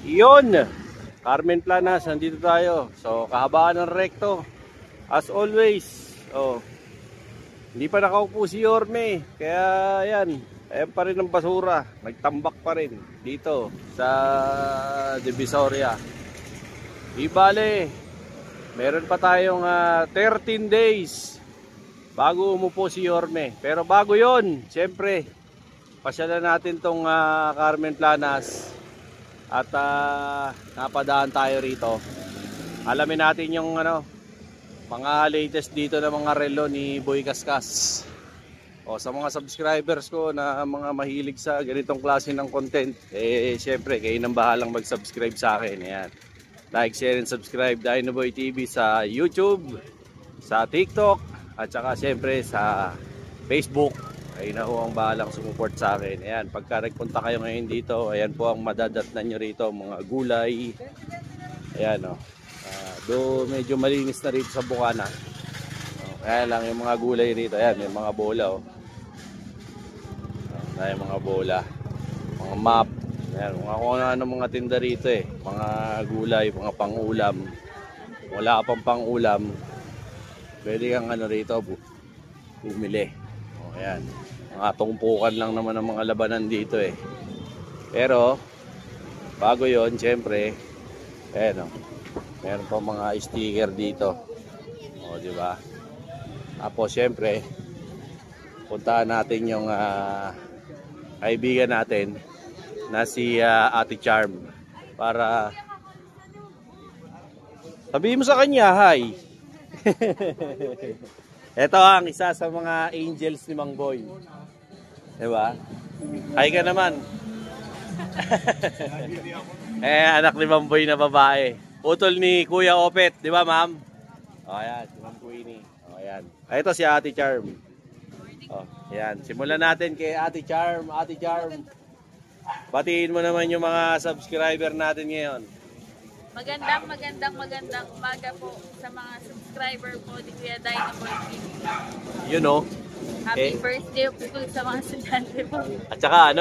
Iyon, Carmen Planas, nandito tayo. So, kahabaan ng rekto. As always. Oh, hindi pa nakaupo si Yorme. Kaya yan, ayan pa rin ang basura. Nagtambak pa rin dito sa Divisoria. Ibale, meron pa tayong 13 days bago umupo si Yorme. Pero bago yon, siyempre, pasyalan natin tong Carmen Planas. At napadaan tayo rito. Alamin natin yung mga latest dito na mga relo ni Boy Kaskas. O sa mga subscribers ko na mga mahilig sa ganitong klase ng content, syempre kayo nang bahalang mag-subscribe sa akin. Ayan. Like, share, and subscribe Dinoboy TV sa YouTube, sa TikTok, at saka syempre sa Facebook. Ayun na ho ang bahalang sumuport sa akin. Ayan, pagka nagpunta kayo ngayon dito, ayan po ang madadatnan nyo rito, mga gulay. Ayan o. Do medyo malinis na rito sa Bukana. Kaya lang yung mga gulay rito, ayan, may mga bola o. Ayan, mga bola. Mga map. Ayan, kung ano mga tinda rito eh. Mga gulay, mga pang-ulam. Wala ka pang pang-ulam, pwede kang rito, bumili. O, ayan. Mga tungpukan lang naman ng mga labanan dito eh. Pero bago yon, syempre, ayan o, meron pa mga sticker dito. O, di ba? Tapos syempre, puntahan natin yung kaibigan natin na si Ate Charm para sabihin mo sa kanya, hi. Ito ang isa sa mga angels ni Mang Boy. Diba? Hi ka naman. Anak ni Mang Boy na babae. Utol ni Kuya Opet. Diba, ma'am? O, ayan. Si Ma'am Queenie. O, ayan. Ito si Ate Charm. O, ayan. Simulan natin kay Ate Charm. Ate Charm, batiin mo naman yung mga subscriber natin ngayon. Magandang umaga po sa mga subscriber po ni Kuya Dinoboy TV. You know. Happy birthday po sa mga estudyante po. At saka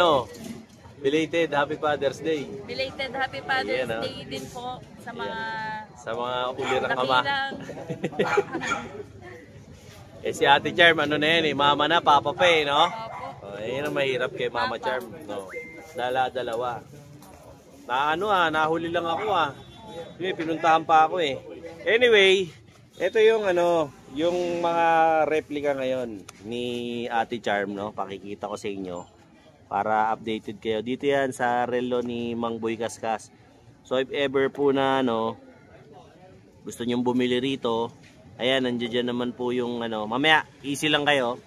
belated Happy Father's Day. Belated Happy Father's Day din po sa mga ulirang ama. Si Ate Charm, na yan mama na, papa pa no? Opo. Yan ang mahirap kay Mama Charm, no? Dalawa. Nahuli lang ako pinuntahan pa ako eh. Anyway, ito yung yung mga replica ngayon ni Ate Charm, no? Pakikita ko sa inyo para updated kayo. Dito yan sa relo ni Mang Boy Kaskas. So if ever po na gusto nyong bumili rito, ayan, nandiyan naman po yung mamaya, easy lang kayo.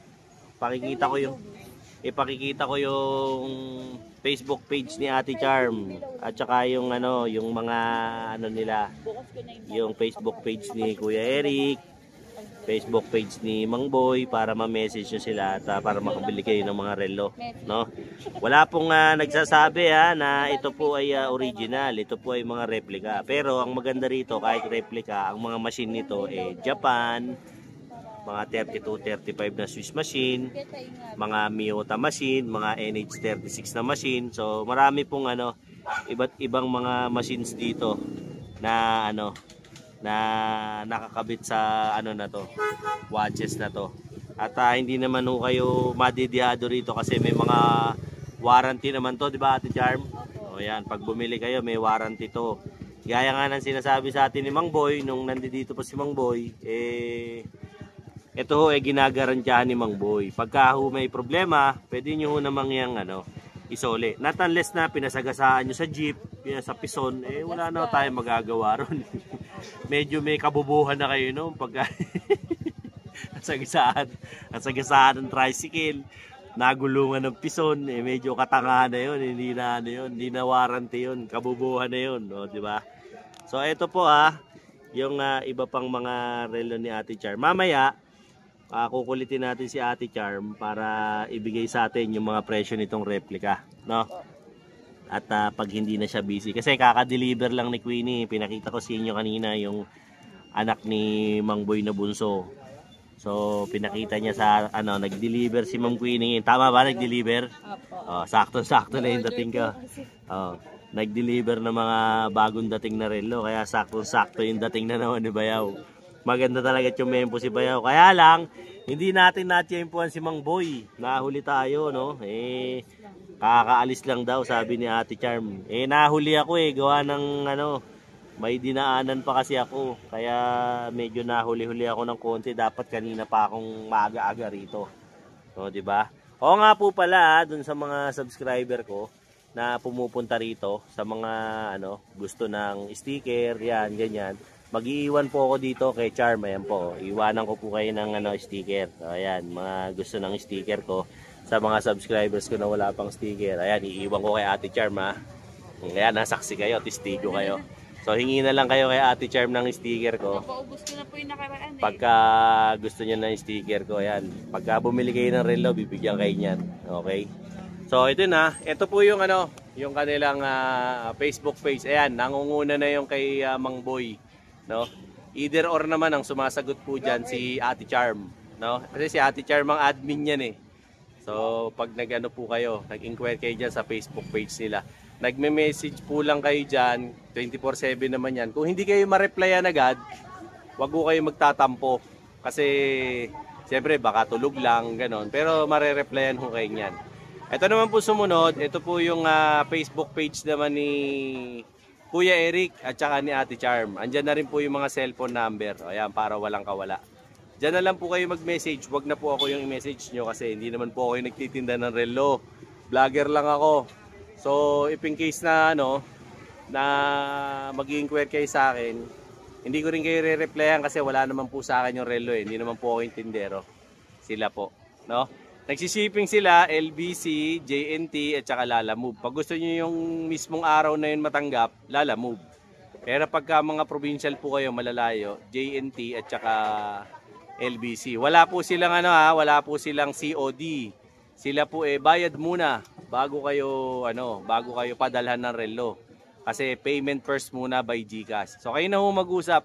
Ipakikita ko yung Facebook page ni Ate Charm at saka yung yung mga nila, yung Facebook page ni Kuya Eric, Facebook page ni Mang Boy, para ma-message nyo sila at para makabili kayo ng mga relo, no? Wala pong nagsasabi na ito po ay original, ito po ay mga replica. Pero ang maganda rito, kahit replica, ang mga machine nito Japan, mga 32-35 na Swiss machine, mga Miyota machine, mga NH36 na machine. So marami pong iba't ibang mga machines dito na na nakakabit sa na to, watches na to. At hindi naman kayo madidihado rito kasi may mga warranty naman to, di ba Ate Charm? O yan, pag bumili kayo may warranty to. Gaya nga ng sinasabi sa atin ni Mang Boy nung nandito pa si Mang Boy, ito ginagarantiyahan ni Mang Boy. Pagka may problema, pwede nyo namang yang isole. Not unless na pinasagasaan nyo sa jeep, sa pison, wala na tayong magagawa ron. Medyo may kabubuhan na kayo pagka nasagasaan ng tricycle, nagulungan ng pison, medyo katangahan na yun, hindi na warranty yun, kabubuhan na yun, no, di ba? So ito po yung iba pang mga relo ni Ate Charm. Mamaya kukulitin natin si Ate Charm para ibigay sa atin yung mga presyo nitong replica, no? At pag hindi na siya busy, kasi kaka-deliver lang ni Queenie, pinakita ko sa inyo kanina yung anak ni Mang Boy na bunso. So pinakita niya sa nag-deliver si Ma'am Queenie. Tama ba, nag-deliver? Opo. Sakto-sakto na yung dating ko. nag-deliver ng mga bagong dating na relo. Kaya saktong-sakto yung dating na naman ni Bayaw. Maganda talaga yung si Bayaw. Kaya lang, hindi natin na-tiyempuan si Mang Boy. Nahuli tayo, no? Kakaalis lang daw, sabi ni Ate Charm. Nahuli ako gawa ng may dinaanan pa kasi ako. Kaya medyo nahuli-huli ako ng konti. Dapat kanina pa akong maaga-aga rito. O, diba? Oo nga po pala, dun sa mga subscriber ko na pumupunta rito sa mga gusto ng sticker, yan, ganyan. Mag-iiwan po ako dito kay Charm, ayan po. Iwanan ko po kayo ng sticker. So, ayan, mga gusto ng sticker ko sa mga subscribers ko na wala pang sticker. Ayan, iiwan ko kay Ate Charm ha. Ayan, nasaksi kayo, testigo kayo. So, hingi na lang kayo kay Ate Charm ng sticker ko. Napaubos ko na po yung nakaraan Pagka gusto niyo ng sticker ko, ayan. Pagka bumili kayo ng relo, bibigyan kayo niyan. Okay? So, ito na. Ito po yung yung kanilang Facebook page. Ayan, nangunguna na yung kay Mang Boy. No? Either or naman ang sumasagot po dyan si Ate Charm. No? Kasi si Ate Charm ang admin yan So, pag po kayo, nag-inquire kayo dyan sa Facebook page nila. Nagme-message po lang kayo dyan, 24/7 naman yan. Kung hindi kayo ma-replyan agad, wag po kayo magtatampo. Kasi, siyempre, baka tulog lang, ganon. Pero mare-replyan ho kayo yan. Ito naman po sumunod, ito po yung Facebook page naman ni Kuya Eric at saka ni Ate Charm. Andyan na rin po yung mga cellphone number. Ayan, para walang kawala. Diyan na lang po kayo mag-message. Wag na po ako yung i-message nyo kasi hindi naman po ako yung nagtitinda ng relo. Vlogger lang ako. So, if in case na na mag-inquire kayo sa akin, hindi ko rin kayo re-replyan kasi wala naman po sa akin yung relo Hindi naman po ako yung tindero. Sila po, no? Nagsishipping sila, LBC, JNT at saka Lalamove. Pag gusto niyo yung mismong araw na yun matanggap, Lalamove. Pero pagka mga provincial po kayo malalayo, JNT at saka LBC. Wala po silang wala po silang COD. Sila po bayad muna bago kayo padalhan ng relo. Kasi payment first muna by GCash. So kayo na ho mag-usap.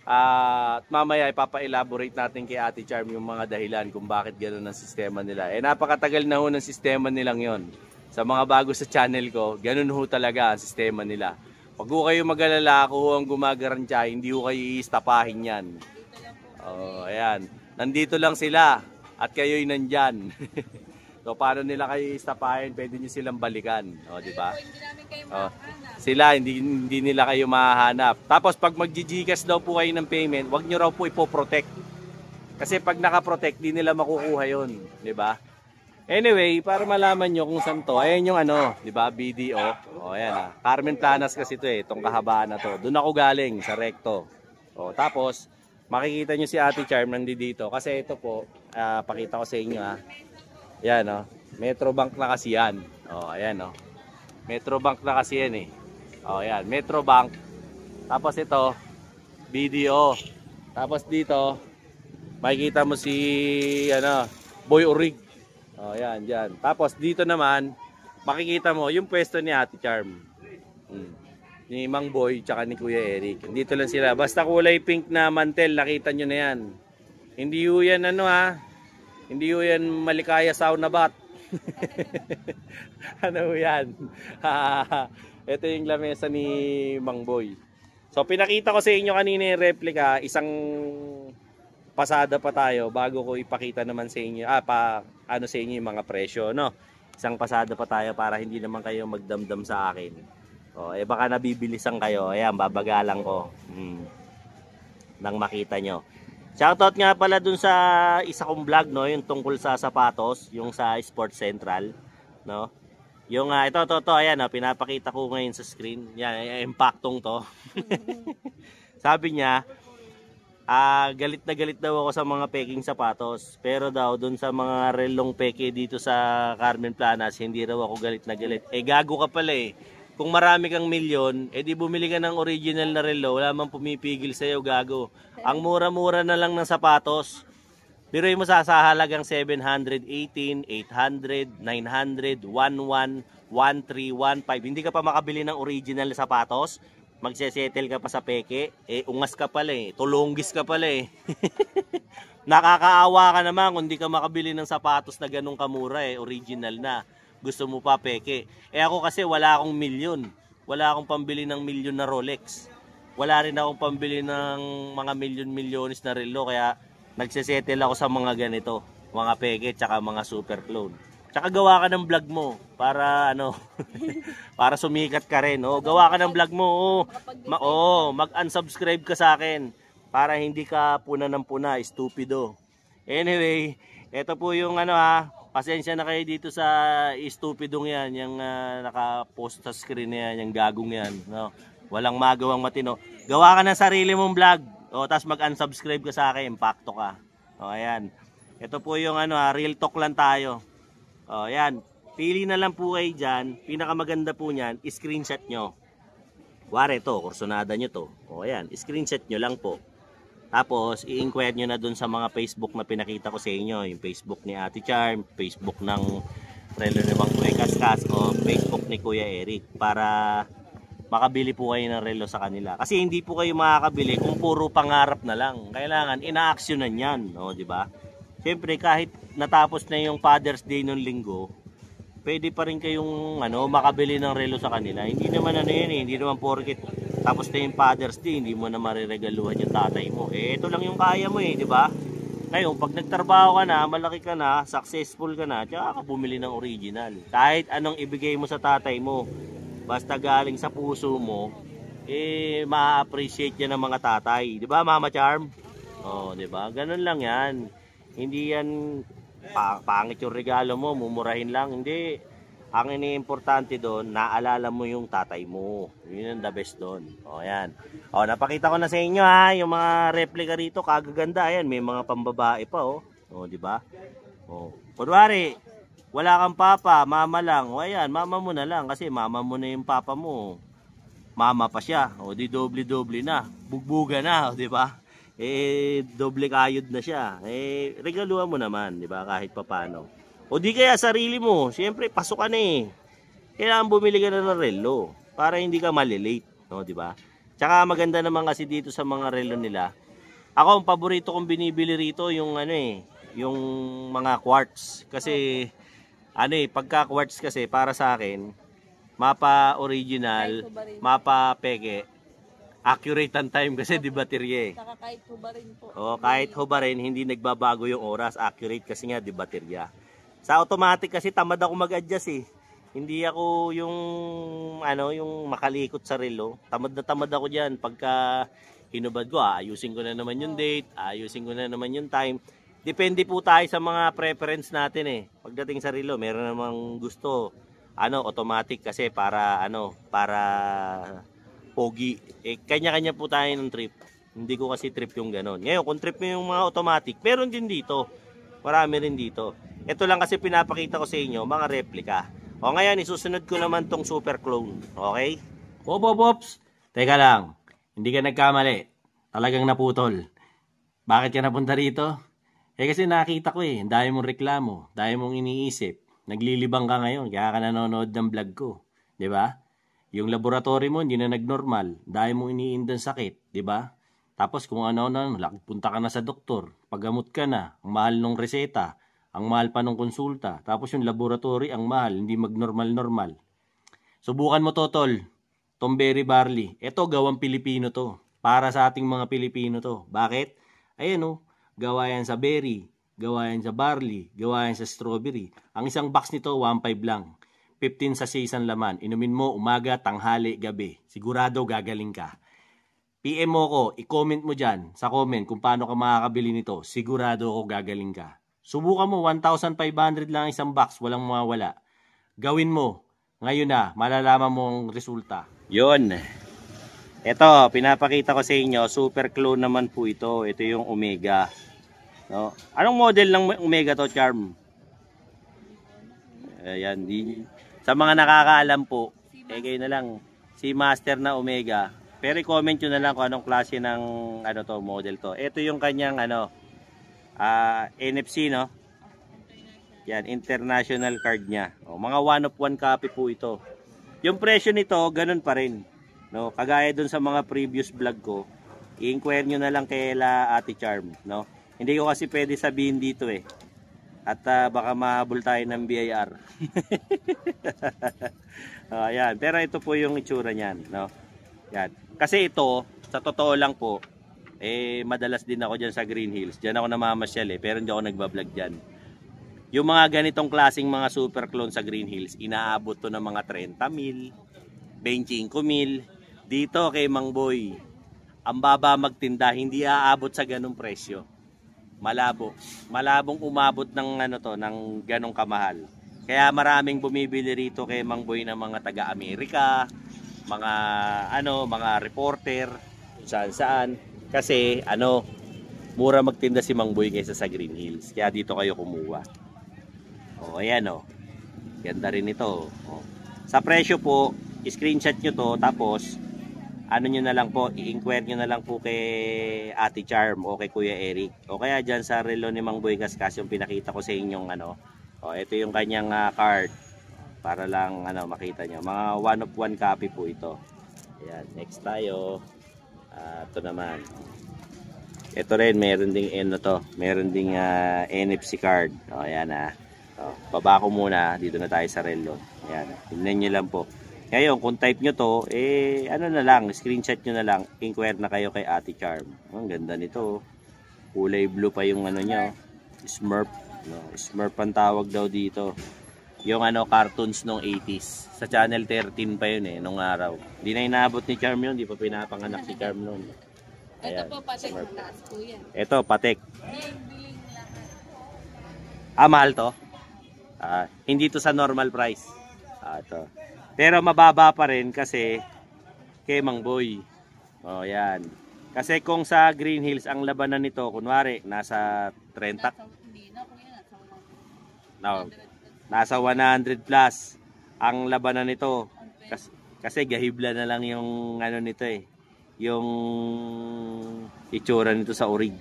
At mamaya ipapa-elaborate natin kay Ate Charm yung mga dahilan kung bakit gano'n ang sistema nila. Napakatagal na ho ng sistema nilang yon. Sa mga bago sa channel ko, gano'n ho talaga ang sistema nila. Pag ho kayo mag-alala, ako ho ang gumagarantya, hindi ho kayo iistapahin yan. Ayan. Nandito lang sila at kayo'y nandyan. So paano nila kayo iistapahin? Pwede nyo silang balikan. Di ba? Sila, hindi nila kayo mahahanap. Tapos pag mag-GCash daw po kayo ng payment, wag nyo raw po ipoprotect. Kasi pag nakaprotect, di nila makukuha yun. Diba? Anyway, para malaman nyo kung saan to, ayan yung diba, BDO. Ayan Carmen Planas kasi ito itong kahabaan na to. Doon ako galing, sa Recto. Tapos, makikita nyo si Ate Charm nandito. Kasi ito po, pakita ko sa inyo Ayan Metrobank na kasi yan. Ayan Metrobank na kasi yan Ayan, Metrobank. Tapos ito, BDO. Tapos dito, makikita mo si Boy Orig. Ayan, dyan. Tapos dito naman, makikita mo yung pwesto ni Ate Charm. Ni Mang Boy, tsaka ni Kuya Eric. Dito lang sila. Basta kulay pink na mantel, nakita nyo na yan. Hindi ho yan hindi ho yan Malikaya Sauna Bat. Ano yan? Ito yung lamesa ni Mang Boy. So pinakita ko sa inyo kanina yung replica, isang pasada pa tayo bago ko ipakita naman sa inyo sa inyo yung mga presyo, Isang pasada pa tayo para hindi naman kayo magdamdam sa akin. Baka nabibilisan kayo. Ayan, babagalan ko. Nang makita nyo. Shoutout nga pala dun sa isa kong vlog, yung tungkol sa sapatos, yung sa Sports Central, Yung ito, ayan, pinapakita ko ngayon sa screen. Yan, impaktong to. Sabi niya, galit na galit daw ako sa mga peking sapatos. Pero daw, dun sa mga relong peke dito sa Carmen Planas, hindi raw ako galit na galit. Gago ka pala Kung marami kang milyon, di bumili ka ng original na relo, wala mang pumipigil sa'yo, gago. Ang mura-mura na lang ng sapatos. Biruin mo sa halagang 718, 800, 900, 11, 13, 15. Hindi ka pa makabili ng original na sapatos. Magsesettle ka pa sa peke. Ungas ka pala Tulunggis ka pala Nakakaawa ka naman kung hindi ka makabili ng sapatos na ganun kamura original na. Gusto mo pa peke. Ako kasi wala akong milyon. wala akong pambili ng milyon na Rolex. Wala rin akong pambili ng mga milyon-milyones na relo, kaya nagsesettle ako sa mga ganito, mga peke tsaka mga super clone. Tsaka gawa ka ng vlog mo para ano, para sumikat ka rin. Oh, gawa ka ng vlog mo. Mag-unsubscribe ka sa akin para hindi ka puna ng puna, stupido. Anyway, ito po yung ano pasensya na kayo dito sa stupidong yan, yung naka-post sa screen na yan, yung gagong yan, no? Walang magawang matino. Gawa ka ng sarili mong vlog. O, tapos mag-unsubscribe ka sa akin, impacto ka. O, ayan. Ito po yung ano real talk lang tayo. O, ayan. Pili na lang po kayo dyan. Pinakamaganda po niyan, screenshot nyo. Wari to, kursonada nyo to. O, ayan. Screenshot nyo lang po. Tapos, i-inquire nyo na dun sa mga Facebook na pinakita ko sa inyo. Yung Facebook ni Ate Charm, Facebook ng Relo ni Mang Kuya Kaskas, o Facebook ni Kuya Eric. Para makabili po kayo ng relo sa kanila. Kasi hindi po kayo makakabili kung puro pangarap na lang. Kailangan ina-actionan yan. O, diba? Siyempre, kahit natapos na yung Father's Day nung linggo, pwede pa rin kayong makabili ng relo sa kanila. Hindi naman hindi naman porket tapos na yung Father's Day, hindi mo na mariregaluhan yung tatay mo. Ito lang yung kaya mo di ba? Ngayon, pag nagtrabaho ka na, malaki ka na, successful ka na, tsaka ka bumili ng original. Kahit anong ibigay mo sa tatay mo, basta galing sa puso mo, ma-appreciate yan ng mga tatay. Di ba, Mama Charm? Di ba? Ganun lang yan. Hindi yan pangit yung regalo mo, mumurahin lang. Hindi. Ang iniimportante doon, naalala mo yung tatay mo. Yun ang the best doon. Ayan. Napakita ko na sa inyo yung mga replica rito, kagaganda. Ayan, may mga pambabae pa di ba? Kunwari, wala kang papa, mama lang. Ayan, mama mo na lang kasi mama mo na yung papa mo. Mama pa siya. Di doble-doble na. Bugbuga na, di ba? Doble kayod na siya. Regaluhan mo naman, di ba? Kahit papano. O di kaya sarili mo, siyempre pasok ka na kailangan bumili ka na ng relo para hindi ka malilate, di ba? Tsaka maganda naman kasi dito sa mga relo nila. Ako ang paborito kong binibili rito yung yung mga quartz kasi pagka quartz kasi para sa akin, mapa original, mapa peke, accurate ang time kasi di baterya Saka kahit hubarin po. Kahit hubarin, hindi nagbabago yung oras, accurate kasi nga di baterya. Sa automatic kasi tamad ako mag-adjust Hindi ako yung yung makalikot sa relo. Tamad na tamad ako diyan pagka hinubad ko, ayusin ko na naman yung date, ayusin ko na naman yung time. Depende po tayo sa mga preference natin Pagdating sa relo, meron namang gusto automatic kasi para para pogi. Kanya-kanya po tayo ng trip. Hindi ko kasi trip yung ganon. Ngayon, kung trip mo yung mga automatic, meron din dito. Marami rin dito. Ito lang kasi pinapakita ko sa inyo, mga replika. Ngayon, isusunod ko naman tong super clone. Okay? Pops! Teka lang. Hindi ka nagkamali. Talagang naputol. Bakit ka napunta rito? Kasi nakita ko dahil mong reklamo, dahil mong iniisip. Naglilibang ka ngayon, kaya ka nanonood ng vlog ko. Diba? Yung laboratory mo, hindi na nagnormal. Dahil mong iniindang sakit. Diba? Tapos kung punta ka na sa doktor. Paggamot ka na, ang mahal ng reseta. Ang mahal pa ng konsulta. Tapos yung laboratory, ang mahal. Hindi mag-normal-normal. Subukan mo to, tol. Tomberry barley. Ito, gawang Pilipino to. Para sa ating mga Pilipino to. Bakit? Ayan gawa yan sa berry. Gawa yan sa barley. Gawa yan sa strawberry. Ang isang box nito, 1.5 lang. 15 sa isang laman. Inumin mo umaga, tanghali, gabi. Sigurado gagaling ka. PM mo ko, i-comment mo dyan sa comment kung paano ka makakabili nito. Sigurado ako gagaling ka. Subukan mo, 1,500 lang isang box, walang mawawala. Gawin mo. Ngayon na, malalaman mo ang resulta. Yun. Ito, pinapakita ko sa inyo, super clone naman po ito. Ito yung Omega. Anong model ng Omega to, Charm? Ayan. Sa mga nakakaalam po, kayo na lang, si Master na Omega. Pero i-comment nyo na lang kung anong klase ng model to. Ito yung kanyang NFC, Yan, international card niya. Mga 1 of 1 copy po ito. Yung presyo nito, ganun pa rin. Kagaya dun sa mga previous vlog ko, i-inquire nyo na lang kay Ate Charm. Hindi ko kasi pwede sabihin dito At baka mahabol tayo ng BIR. Ayan. Pero ito po yung itsura niyan, no? Yan. Kasi ito, sa totoo lang po, madalas din ako dyan sa Green Hills. Diyan ako namamasyal pero hindi ako nagbablog dyan. Yung mga ganitong klaseng mga super clone sa Green Hills, inaabot to ng mga 30,000, 25,000. Dito kay Mang Boy, ang baba magtinda, hindi aabot sa ganong presyo. Malabo. Malabong umabot ng ng ganong kamahal. Kaya maraming bumibili rito kay Mang Boy ng mga taga-Amerika, mga mga reporter, saan-saan. Kasi mura magtinda si Mang Boy kaysa sa Green Hills. Kaya dito kayo kumuha. Ayan Ganda rin ito. Sa presyo po, screenshot nyo to, tapos nyo na lang po, i-inquire nyo na lang po kay Ate Charm o kay Kuya Eric. O kaya dyan sa relo ni Mang Boy Kaskas yung pinakita ko sa inyong ito yung kanyang card. Para lang makita nyo. Mga 1 of 1 copy po ito. Ayan, next tayo. Ito naman. Ito rin, meron ding meron ding NFC card. Ayan baba ko muna, dito na tayo sa relo. Ayan, tingnan nyo lang po. Ngayon, kung type nyo to, na lang, screenshot nyo na lang, inquire na kayo kay Ate Charm. Ang ganda nito. Kulay blue pa yung niya. Smurf. Smurf ang tawag daw dito. Yung cartoons nung 80s. Sa channel 13 pa yun nung araw. Hindi na inaabot ni Charm yun, hindi pa pinapanganak si Charm noon. Ito po, patek ng taas po yan. Ito, patek. Biling lahat. Mahal to? Hindi to sa normal price. Ito. Pero mababa pa rin kasi kay Mang Boy. Yan. Kasi kung sa Green Hills ang labanan nito, kunwari, nasa 30. Nasa 100 plus ang labanan nito. Kasi gahibla na lang yung nito yung itsura nito sa orig.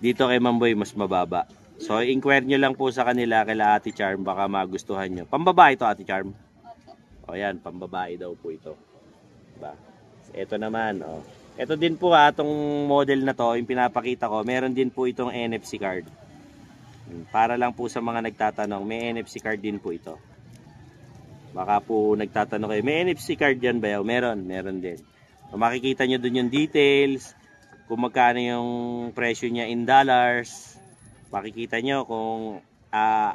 Dito kay Mang Boy mas mababa. So, inquire nyo lang po sa kanila, kila Ate Charm, baka magustuhan nyo. Pambabae ito, Ate Charm. Yan, pambabae daw po ito. Diba? Ito naman, Ito din po itong model na to, yung pinapakita ko, meron din po itong NFC card. Para lang po sa mga nagtatanong, may NFC card din po ito. Baka po nagtatanong kayo, may NFC card yan ba? Meron din. So, makikita nyo dun yung details, kung magkano yung presyo niya in dollars. Makikita nyo kung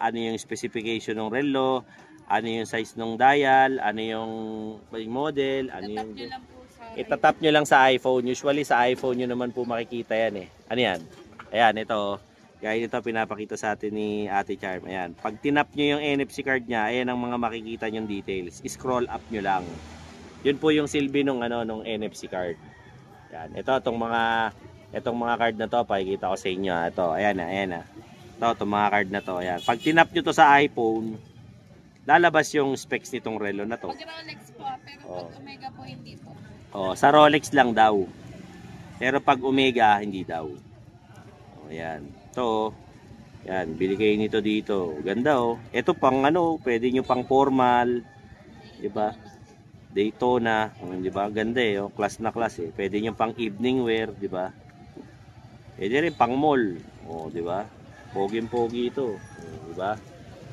ano yung specification ng relo, ano yung size ng dial, ano yung model, ano yung... Itatap nyo lang sa iPhone. Usually sa iPhone nyo naman po makikita yan Ano yan? Ayan, ito. Gaya ito pinapakita sa atin ni Ate Charm. Ayan. Pag tinap nyo yung NFC card niya, ayan ang mga makikita nyong details. Scroll up nyo lang. Yun po yung silbi nung NFC card. Ayan. Itong mga card na to, pakikita ko sa inyo. Ito, ayan. Itong mga card na to, ayan. Pag tinap nyo to sa iPhone, lalabas yung specs nitong relo na to. Pag Rolex po, pero pag Omega po hindi po. Sa Rolex lang daw. Pero pag Omega, hindi daw. Ayan. Ito, yan, bili kayo nito dito. Ganda Ito pang pwede nyo pang formal. Diba? Daytona, di ba? Ganda class na class Pwede nyo pang evening wear, di ba? Pwede rin pang mall. Di ba? Poging-pogi ito, di ba?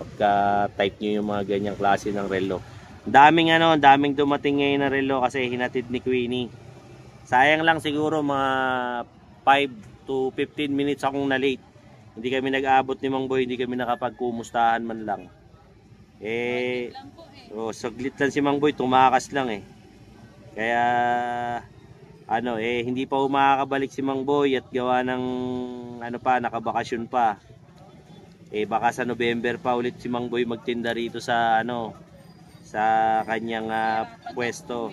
Pagka type nyo yung mga ganyang klase ng relo. Daming dumating ngayon na relo kasi hinatid ni Queenie. Sayang lang siguro mga 5 to 15 minutes akong na late. Hindi kami nag-aabot ni Mang Boy, hindi kami nakapagkumustahan man lang. Saglit lang si Mang Boy, tumakas lang Kaya hindi pa makakabalik si Mang Boy at gawa ng nakabakasyon pa. Baka sa November pa ulit si Mang Boy magtinda rito sa sa kanyang pwesto.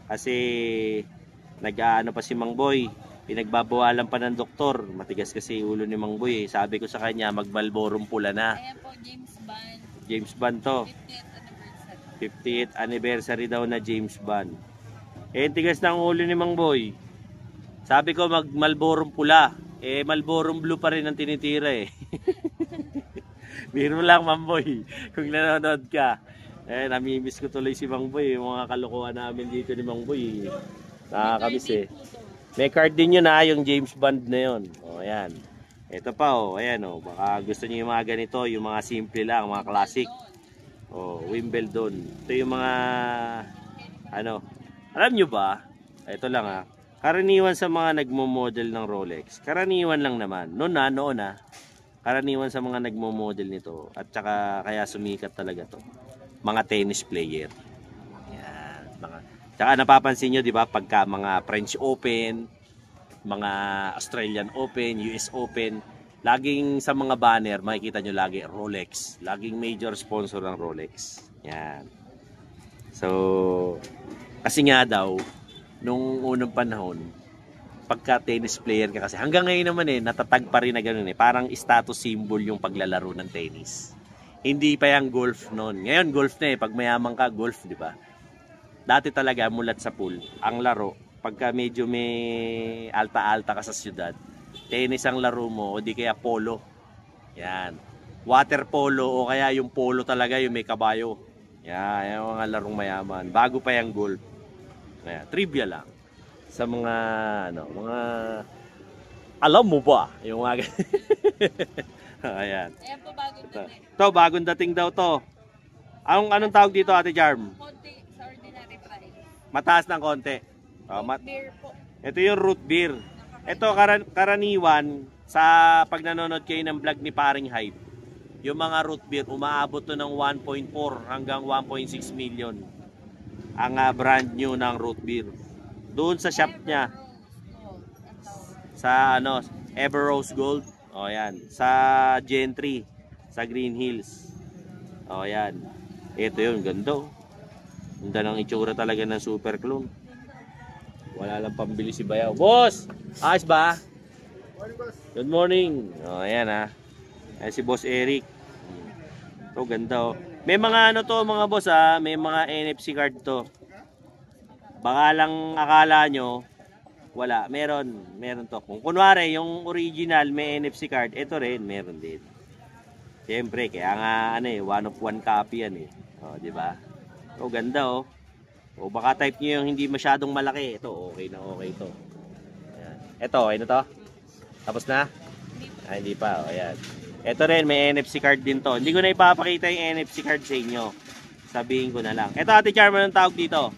Kasi nag-aano pa si Mang Boy, pinagbabawalan pa ng doktor. Matigas kasi ulo ni Mang Boy Sabi ko sa kanya, mag-Malborong pula na. Ayan po, James Bond. James Bond to. 50th anniversary. 50th anniversary daw na James Bond. Tigas ng ulo ni Mang Boy. Sabi ko mag-Malborong pula. Malborong blue pa rin ang tinitira Biro lang, Mang Boy. Kung nanonood ka. Namimiss ko tuloy si Mang Boy. Yung mga kalokohan namin dito ni Mang Boy. Nakakamiss May card din yun yung James Bond na yun. Ayan. Ito pa ayan baka gusto niyo yung mga ganito, yung mga simple lang, mga classic. Oh, Wimbledon. Ito yung mga ano. Alam nyo ba? Ito lang ha. Karaniwan sa mga nagmo-model ng Rolex. Karaniwan lang naman. Noon na. Karaniwan sa mga nagmo-model nito. At saka kaya sumikat talaga to. Mga tennis player. Yan. Tsaka napapansin nyo, di ba? Pagka mga French Open, mga Australian Open, US Open, laging sa mga banner, makikita nyo lagi Rolex. Laging major sponsor ng Rolex. Yan. So, kasi nga daw, nung unang panahon, pagka tennis player ka kasi, hanggang ngayon naman natatag pa rin na gano'n parang status symbol yung paglalaro ng tennis. Hindi pa yung golf noon. Ngayon, golf na pag mayaman ka, golf, di ba? Dati talaga, mulat sa pool, ang laro, pagka medyo may alta-alta ka sa syudad, tennis ang laro mo, o di kaya polo. Yan. Water polo, o kaya yung polo talaga, yung may kabayo. Yan, yung mga larong mayaman. Bago pa yung golf. Kaya, trivia lang. Sa mga, mga, alam mo ba? Yung mga, ayan. Ayan po bagong dating. Ito, bagong dating daw to. Anong tawag dito, Ate Charm? Konti sa ordinary price. Mataas ng konti. Beer po. Ito yung root beer. Ito, karaniwan, sa pag nanonood kayo ng vlog ni Paring Hype, yung mga root beer, umaabot to ng 1.4 hanggang 1.6 million. Ang brand new ng root beer. Doon sa shop niya. Sa Ever Rose Gold. O yan. Sa Gentry. Sa Green Hills. O yan. Ito yun. Ganda. Ganda ng itsura talaga ng super clone. Wala lang pambili si Bayaw. Boss! Ayos ba? Good morning. O yan ha. Ayan si Boss Eric. Ito ganda. May mga to mga boss may mga NFC card to. Baka lang akala nyo wala, meron to. Kung kunwari yung original may NFC card, ito rin meron din. Siyempre, kaya nga one of one copy yan Oh, di ba? Oh, ganda oh. O baka type niyo yung hindi masyadong malaki. Ito, okay na okay to. Ayan. Ito, okay na to? Tapos na? Ah, hindi pa. Oh, ayan. Ito rin, may NFC card din to. Hindi ko na ipapakita yung NFC card sa inyo. Sabihin ko na lang. Ito, Ate Charm, anong tawag dito?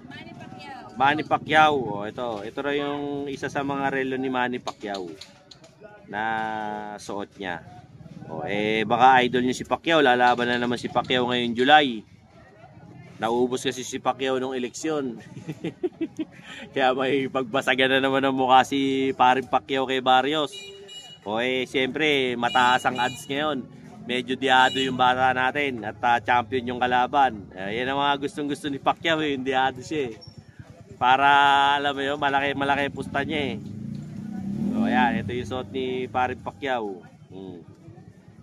Manny Pacquiao. Manny Pacquiao. Oh, ito rin yung isa sa mga relo ni Manny Pacquiao na suot niya. Oh, baka idol niyo si Pacquiao. Lalaban na naman si Pacquiao ngayong July. Naubos kasi si Pacquiao nung eleksyon. Kaya may pagbasagan na naman ng mukha si Paring Pacquiao kay Barrios. O siyempre, mataas ang odds ngayon. Medyo diado yung bata natin at champion yung kalaban. Yan ang mga gustong-gusto ni Pacquiao yung diado siya Para, alam mo yun, malaki pusta niya So, ayan, ito yung suot ni Paring Pacquiao.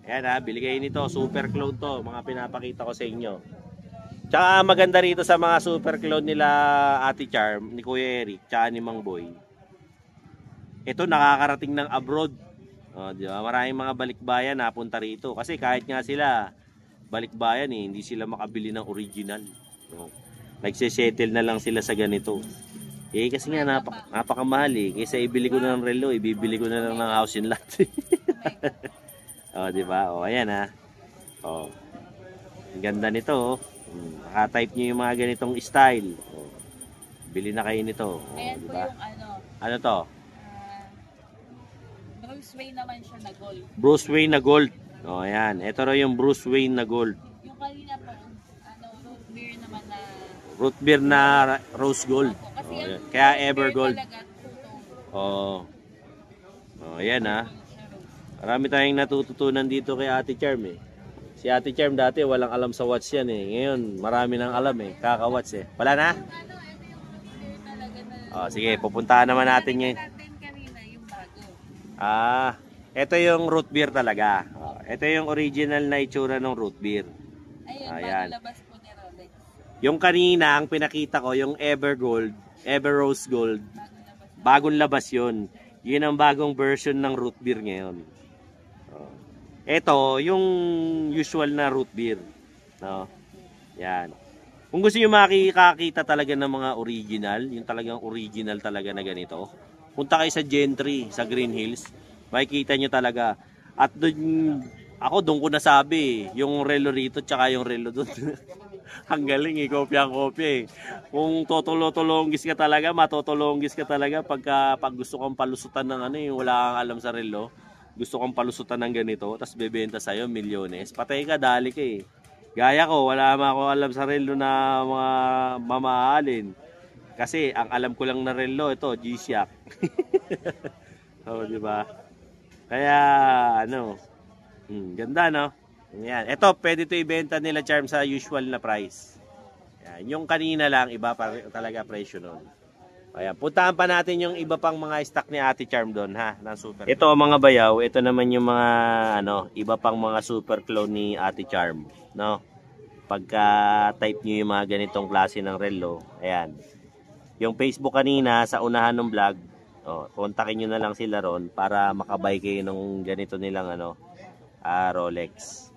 Ayan bili kayo nito. Super clone to, mga pinapakita ko sa inyo. Tsaka maganda rito sa mga super clone nila Ate Charm, ni Kuya Eric, tsaka ni Mang Boy. Ito nakakarating ng abroad. Di ba? Maraming mga balikbayan napunta rito. Kasi kahit nga sila balikbayan hindi sila makabili ng original. Nagse-settle na lang sila sa ganito. Kasi nga napakamahal Kaysa ibili ko na ng relo, ibibili ko na lang ng house and lot. Di ba? Ayan ang ganda nito Naka-type nyo yung mga ganitong style. Bili na kayo nito. Ayan diba? po yung Ano to? Bruce Wayne naman siya na gold. Bruce Wayne na gold. Ayan. Ito rin yung Bruce Wayne na gold. Yung kanina po, root beer naman na... Root beer na rose gold. Kasi kaya ever gold. Talaga, Ayan Marami tayong natututunan dito kay Ate Charm Si Ate Charm dati walang alam sa watch yan Ngayon marami nang alam Kaka-watch Wala na? Sige, pupuntahan naman natin ngayon. Ito yung root beer talaga. Ito yung original na itsura ng root beer. Ayan, labas po ni Rolex. Yung kanina, ang pinakita ko, yung Ever Gold, Ever Rose Gold, bagong labas yun. Yun ang bagong version ng root beer ngayon. Ito, yung usual na root beer. Yan. Kung gusto nyo makikita talaga ng mga original, yung talagang original talaga na ganito, punta kayo sa Gentry, sa Green Hills, makikita nyo talaga. At doon, Ako doon ko nasabi, yung relo rito tsaka yung relo doon. Ang galing eh, kopya-kopya eh. Kung totolo-tolonggis ka talaga, matotolonggis ka talaga pag gusto kang palusutan ng ano eh, wala kang alam sa relo. Gusto kang palusutan ng ganito, tapos bebenta sa'yo, milyones. Patay ka, dali ka eh. Gaya ko, wala naman ako alam sa relo na mga mamahalin. Kasi ang alam ko lang na relo, ito, G-Shock. Oh, di ba? Kaya, ano, ganda no? Yan. Ito, pwede to ibenta nila Charm sa usual na price. Yan. Yung kanina lang, iba pa talaga presyo nun. Ayan. Puntahan pa natin yung iba pang mga stock ni Ate Charm doon ha, ng super. Ito mga bayaw, ito naman yung mga ano, iba pang mga super clone ni Ate Charm, no? Pagka type niyo yung mga ganitong klase ng relo, ayan. Yung Facebook kanina sa unahan ng vlog, kontakin niyo na lang sila ron para makabay kayo ng ganito nilang ano, Rolex.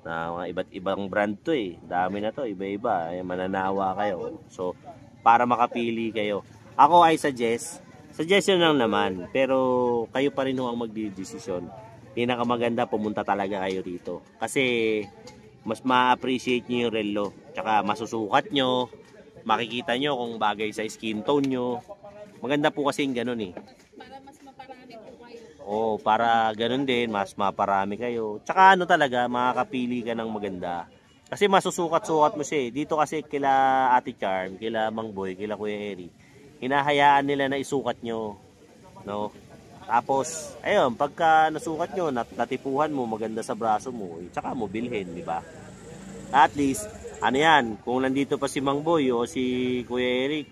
Na mga iba't ibang brand to eh. Dami na to, iba-iba. Ay, mananawa kayo. So, para makapili kayo. Ako ay suggestion lang naman. Pero kayo pa rin ang magdidesisyon. Pinakamaganda, pumunta talaga kayo rito. Kasi mas ma-appreciate nyo yung relo. Tsaka masusukat nyo. Makikita nyo kung bagay sa skin tone nyo. Maganda po kasi yung ganun eh. Oh, para ganun din, mas maparami kayo. Tsaka ano talaga, makakapili ka ng maganda. Kasi masusukat-sukat mo siya eh. Dito kasi kila Ate Charm, kila Mang Boy, kila Kuya Eri, hinahayaan nila na isukat nyo. No? Tapos, ayun, pagka nasukat nyo, natipuhan mo, maganda sa braso mo, tsaka mo bilhin, di ba? At least, ano yan, kung nandito pa si Mang Boy o si Kuya Eric,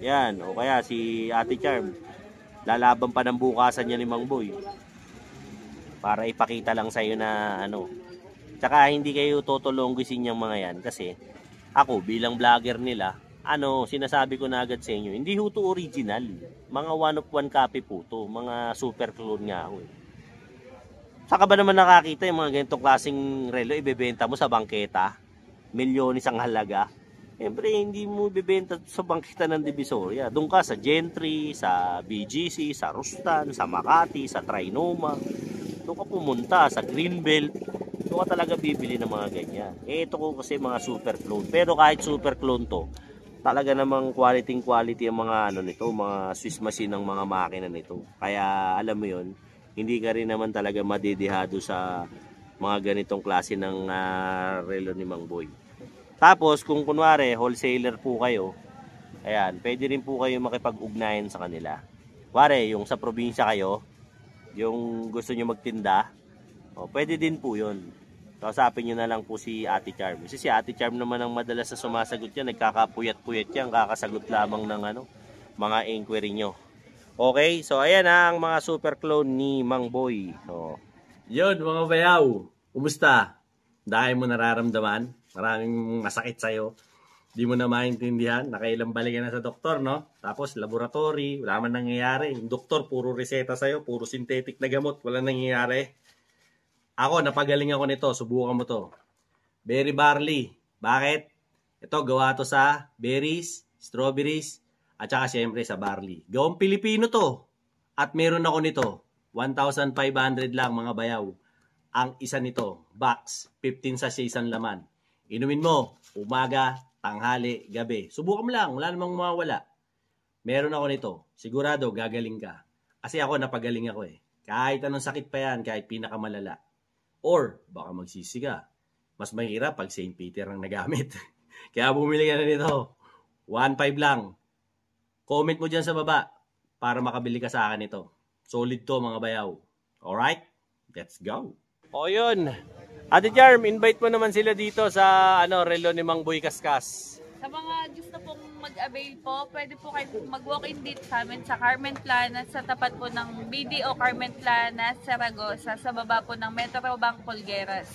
yan, o kaya si Ate Charm, lalaban pa ng bukasan niya ni Mang Boy para ipakita lang sa iyo na ano. Tsaka hindi kayo totolonggisin yung mga yan kasi ako bilang vlogger nila, ano, sinasabi ko na agad sa inyo, hindi ho to original. Mga one of one copy po to, mga super clone nga ho. Saka ba naman nakakita yung mga ganitong klaseng relo ibebenta mo sa bangketa? Milyones ang halaga. Siyempre, hindi mo bibenta sa bangkita ng Divisoria. Doon ka sa Gentry, sa BGC, sa Rustan, sa Makati, sa Trinoma. Doon ka pumunta sa Greenbelt. Doon ka talaga bibili ng mga ganyan. Ito ko kasi mga super clone. Pero kahit super clone to, talaga namang quality ang mga ano nito, mga Swiss machine ng mga makina nito. Kaya alam mo yon, hindi ka rin naman talaga madidihado sa mga ganitong klase ng relo ni Mang Boy. Tapos, kung kunwari, wholesaler po kayo, ayan, pwede rin po kayo makipag-ugnayan sa kanila. Kunwari, yung sa probinsya kayo, yung gusto nyo magtinda, pwede din po yun. Kausapin nyo na lang po si Ate Charm. Kasi si Ate Charm naman ang madalas na sumasagot yan, nagkakapuyat-puyat yan, kakasagot lamang ng ano, mga inquiry nyo. Okay, so ayan ang mga super clone ni Mang Boy. So, yun mga bayaw, kumusta? Dahil mo nararamdaman? Maraming masakit sa'yo. Di mo na maintindihan. Nakailang balik na sa doktor, no? Tapos laboratory, wala man nangyayari. Yung doktor, puro reseta sa'yo, puro synthetic na gamot, wala nangyayari. Ako, napagaling ako nito. Subukan mo to. Berry barley. Bakit? Ito, gawa to sa berries, strawberries, at saka syempre sa barley. Gawang Pilipino to. At meron ako nito. 1,500 lang mga bayaw. Ang isa nito, box, 15 sachet isang laman. Inumin mo, umaga, tanghali, gabi. Subukan mo lang, wala namang mawawala. Meron ako nito, sigurado gagaling ka. Kasi ako napagaling ako eh. Kahit anong sakit pa yan, kahit pinakamalala. Or, baka magsisi ka. Mas mahirap pag St. Peter ang nagamit. Kaya bumili ka na nito. 1.5 lang. Comment mo dyan sa baba para makabili ka sa akin ito. Solid to mga bayaw. Alright? Let's go. O yun. Ate Charm, invite mo naman sila dito sa relo ni Mang Boy Kaskas. Sa mga gusto pong mag-avail po, pwede po kayo mag-walk-in dito sa amin sa Carmen Planas, sa tapat po ng BDO Carmen Planas, Saragossa, sa baba po ng Metrobank Polgueras.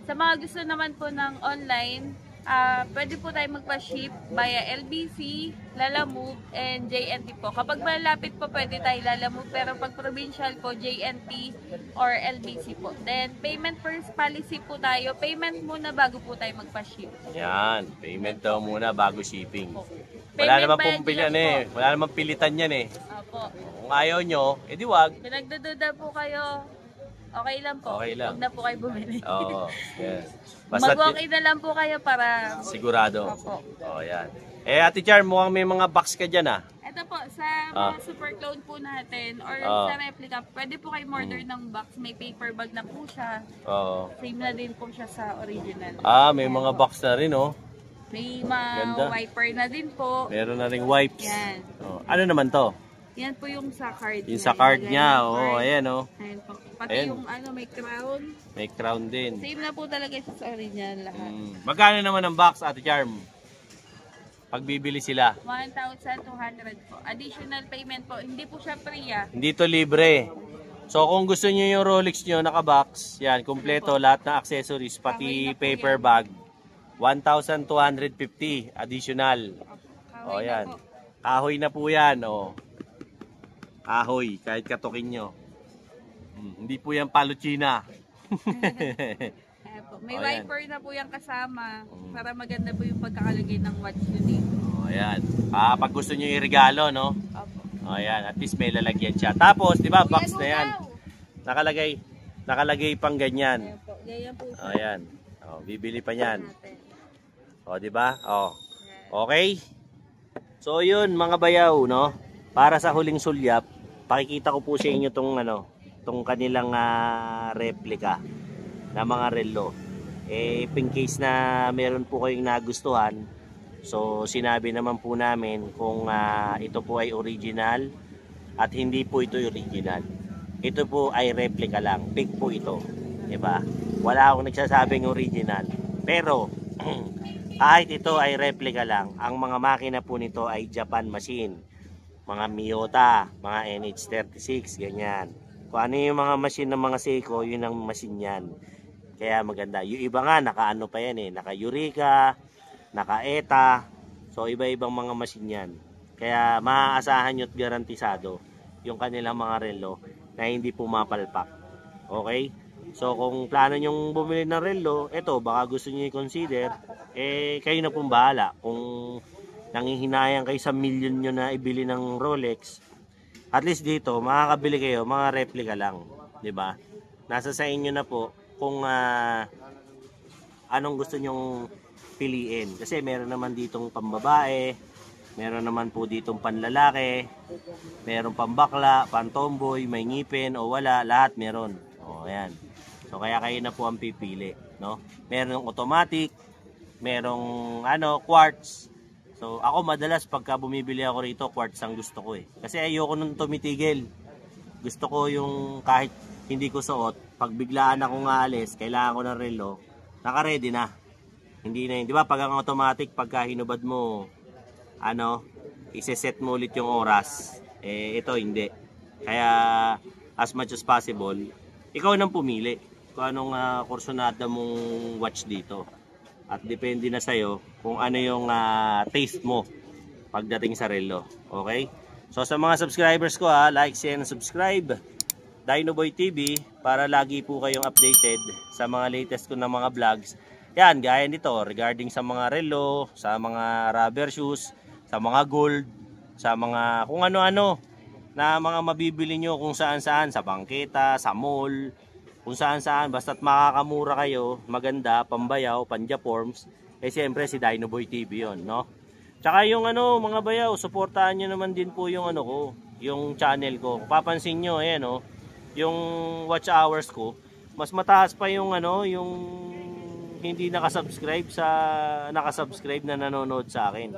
Sa mga gusto naman po ng online, pwede po tayo magpa-ship via LBC, Lalamove, and JNT po. Kapag malapit po, pwede tayo Lalamove, pero pag provincial po, JNT or LBC po. Then, payment first policy po tayo. Payment muna bago po tayo magpa-ship. Yan, payment daw muna bago shipping. Wala naman pong pilitan eh. Wala naman pilitan yan eh. Opo. Kung ayaw nyo, edi wag. Pinagdududa po kayo, Okay lang po. Okay lang. Huwag na po kayo bumili. Oo. Yes. Basta Mag-walk-in na lang po kayo para... sigurado. Opo. Oh, yan. Ate Charm, mukhang may mga box ka dyan ah. Ito po, sa mga super clone po natin or sa replica, pwede po kayo order ng box. May paper bag na po siya. Oo. Same na din po siya sa original. May mga box na rin oh. May mga Ganda. wiper na din po. Meron na ring wipes. Yan. Oh. Ano naman to? Yan po yung sa card Yung sa card Ilagay niya. yung card. Ayan oh. Ayan po. Pati Ayan. yung may crown. May crown din. Same na po talaga siya sa original lahat. Magkano naman ang box, Ate Charm? Pag bibili sila. 1,200 po. Additional payment po. Hindi po siya free Hindi to libre. So kung gusto niyo yung Rolex niyo naka-box, yan, kumpleto lahat ng accessories pati paper bag. 1,250 additional. O yan. Kahoy na po yan. O. Kahoy, kahit katukin nyo. Hindi po yan paluchina. May wiper na po yung kasama para maganda po yung pagkakalagay ng watch nyo dito. O yan. Pag gusto nyo i-regalo, no? Opo. O yan, at least may lalagyan siya. Tapos, di ba, box na yan. Nakalagay pang ganyan. Ganyan po. O yan. O, bibili pa yan. O, di ba? O. Okay? So, yun mga bayaw, no? Para sa huling sulyap, pakikita ko po sa inyo tong kanilang replica na mga relo. In case na meron po kayong nagustuhan, so sinabi naman po namin kung ito po ay original at hindi po ito original. Ito po ay replica lang. Fake po ito. Diba? Wala akong nagsasabing original. Pero, kahit ito ay replica lang, ang mga makina po nito ay Japan machine. Mga Miyota, mga NH36, ganyan. Kung ano yung mga machine ng mga Seiko, yun ang machine yan. Kaya maganda. Yung iba nga, naka-ano pa yan eh. Naka-Eureka, naka-ETA. So, iba-ibang mga machine yan. Kaya maaasahan nyo at garantisado yung kanilang mga relo na hindi pumapalpak. Okay? So, kung plano nyong bumili ng relo, eto, baka gusto nyo i-consider, kayo na pong bahala. Kung nanghihinayang kayo sa million nyo na ibili ng Rolex, at least dito, makakabili kayo, mga replica lang. 'Di ba? Nasa sa inyo na po kung anong gusto nyong piliin. Kasi meron naman ditong pambabae, meron naman po ditong panlalaki, meron pambakla, pantomboy, may ngipin o wala, lahat meron. O, ayan. So, kaya kayo na po ang pipili. No? Meron automatic, merong quartz. So, ako madalas pagka bumibili ako rito, quartz ang gusto ko eh. Kasi ayoko nung tumitigil. Gusto ko yung kahit hindi ko suot, pag biglaan akong aalis, kailangan ko ng relo, naka-ready na. Hindi na yun. Di ba pag ang automatic, pagka hinubad mo, iseset mo ulit yung oras. Ito hindi. Kaya, as much as possible, ikaw nang pumili kung anong kursonada mong watch dito. At depende na sa'yo kung ano yung taste mo pagdating sa relo. Okay? So sa mga subscribers ko like, share, and subscribe Dinoboy TV para lagi po kayong updated sa mga latest ko na mga vlogs. Yan, gaya nito regarding sa mga relo, sa mga rubber shoes, sa mga gold, sa mga kung ano-ano na mga mabibili nyo kung saan-saan, sa bangketa, sa mall, kung saan-saan, basta't makakamura kayo, maganda, pambayaw, panjaforms, siyempre si Dinoboy TV yon, no? Tsaka yung mga bayaw, suportahan nyo naman din po yung ko, yung channel ko. Papansin nyo, ayan yung watch hours ko, mas mataas pa yung yung hindi nakasubscribe na nanonood sa akin.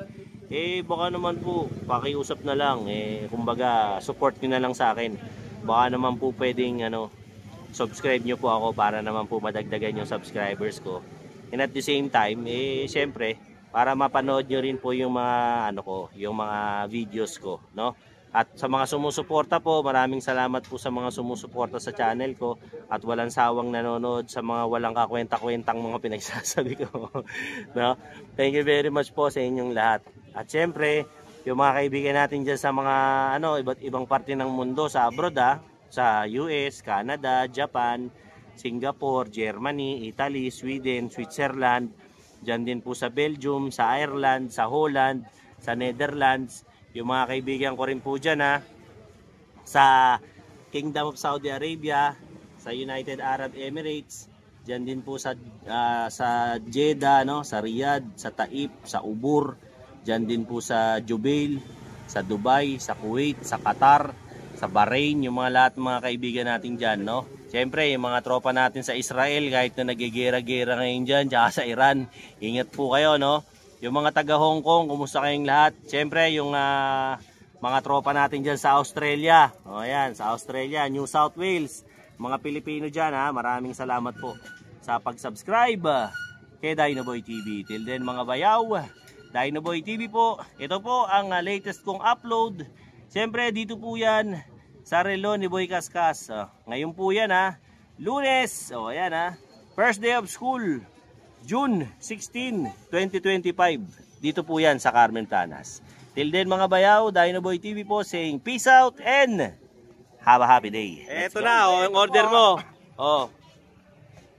Baka naman po, pakiusap na lang, kumbaga, support nyo na lang sa akin. Baka naman po pwedeng, subscribe nyo po ako para naman po madagdagan yung subscribers ko. And at the same time, syempre, para mapanood nyo rin po yung mga, yung mga videos ko, no? At sa mga sumusuporta po, maraming salamat po sa mga sumusuporta sa channel ko at walang sawang nanonood sa mga walang kakwenta-kwentang mga pinagsasabi ko. No? Thank you very much po sa inyong lahat. At syempre, yung mga kaibigan natin dyan sa mga iba't ibang parte ng mundo sa abroad sa US, Canada, Japan, Singapore, Germany, Italy, Sweden, Switzerland, dyan din po sa Belgium, sa Ireland, sa Holland, sa Netherlands, yung mga kaibigan ko rin po dyan sa Kingdom of Saudi Arabia, sa United Arab Emirates, diyan din po sa Jeddah, no, sa Riyadh, sa Taif, sa Ubur, diyan din po sa Jubail, sa Dubai, sa Kuwait, sa Qatar, sa Bahrain, yung lahat mga kaibigan natin diyan, no. Siyempre, yung mga tropa natin sa Israel, kahit na nagigera-gera ngayon dyan, tsaka sa Iran, ingat po kayo, no? Yung mga taga Hong Kong, kumusta kayong lahat? Siyempre, yung mga tropa natin dyan sa Australia, o ayan, sa Australia, New South Wales, mga Pilipino dyan, ha? Maraming salamat po sa pag-subscribe kay Dinoboy TV. Till then, mga bayaw, Dinoboy TV po. Ito po ang latest kong upload. Siyempre, dito po yan sa relo ni Boy Kaskas. Ngayon po yan, ha. Lunes. O, ayan, ha. First day of school. June 16, 2025. Dito po yan sa Carmen Planas. Till then, mga bayaw, Dinoboy TV po saying peace out and have a happy day. Eto na, yung order mo. Oh.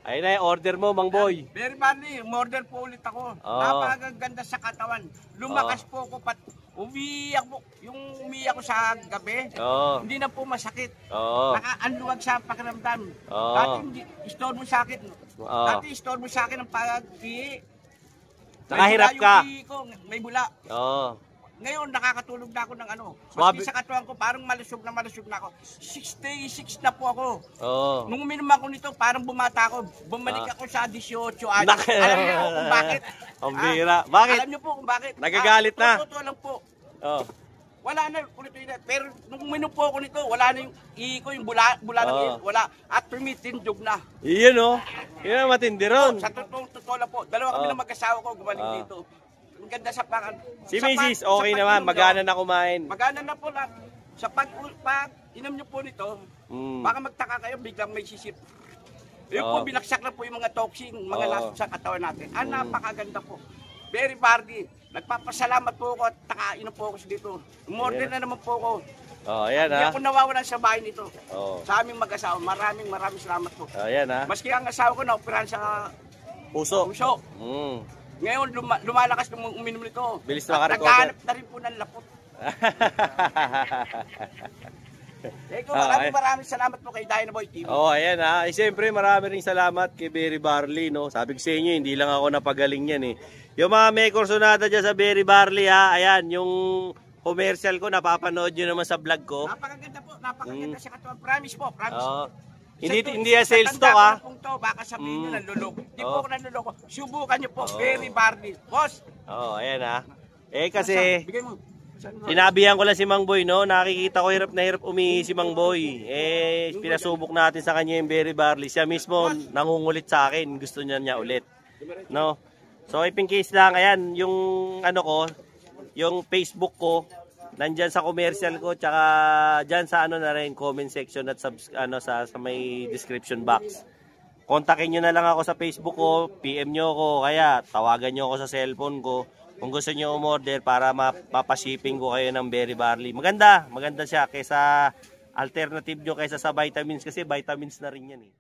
Ayun na yung order mo, Mang Boy. Very funny, order po ulit ako. Napakaganda sa katawan. Lumakas po ako umiiyak po. Yung umiiyak ko sa gabi, hindi na po masakit. Nakaanluwag sa pakiramdam. Dati istorbo sa akin. Dati istorbo sa akin ang pag-ihi. Nakahirap ka. May bula. Ngayon, nakakatulog na ako ng Maski sa katawan ko, parang malusog na ako. 66 na po ako. Nung uminom ako nito, parang bumata ako. Bumalik ako sa 18 anos. Alam niyo kung bakit? Ang bira. Bakit? Alam niyo po kung bakit? Nagagalit na. Totoo lang po. Wala na ulit. Pero nung uminom po ako nito, wala na yung ihi ko, yung bula ng ihi. Wala. At tumitindog na. Iyon, oh. Yun ang matindi ron. Sa totoo lang po. Dalawa kami ng mag-asawa ko gumaling dito. Ang ganda sa pangan. Si Mrs. okay naman, magana na kumain. Magana na po lahat. Sa pag inom nyo po nito, baka magtaka kayo, biglang may sisip. Yun po, binaksak na po yung mga toxin, mga lahat sa katawan natin. Napakaganda po. Very party. Nagpapasalamat po ako at nakainom po ako dito. Umorder na naman po ako. Ayan, Hindi ako nawawalan sa bahay nito. Sa aming mag-asawa. Maraming salamat po. Ayan, ha. Maski ang asawa ko na-operahan sa puso. Ngayon, lumalakas nung uminom nito. Bilis na makarecover. Naghahanap na rin po ng lapot. Maraming salamat po kay Dinoboy TV. Ayan, ha. Siyempre, marami rin salamat kay Berry Barley, no. Sabi ko sa inyo, hindi lang ako napagaling yan, eh. Yung mga may kursonada dyan sa Berry Barley, ha. Ayan, yung commercial ko, napapanood nyo naman sa vlog ko. Napakaganda po. Napakaganda sa katawan. Promise po. Promise. Hindi yan sales stock, ha. Baka sabihin nyo nanluloko. Hindi po ako nanluloko. Subukan nyo po. Berry Barley. Boss. Ayan, ha. Kasi bigay mo. sinabihan ko lang si Mang Boy, no? Nakikita ko hirap na hirap umihi si Mang Boy. Pinasubok natin sa kanya yung Berry Barley. Siya mismo nangungulit sa akin. Gusto niya ulit. No? So, in case lang, ayan, yung yung Facebook ko, nandyan sa commercial ko, tsaka dyan sa na rin, comment section at sa may description box. Kontakin nyo na lang ako sa Facebook ko, PM nyo ako, kaya tawagan nyo ako sa cellphone ko. Kung gusto nyo umorder para mapashipping ko kayo ng Berry Barley. Maganda siya kaysa alternative nyo kaysa sa vitamins kasi vitamins na rin yan, eh.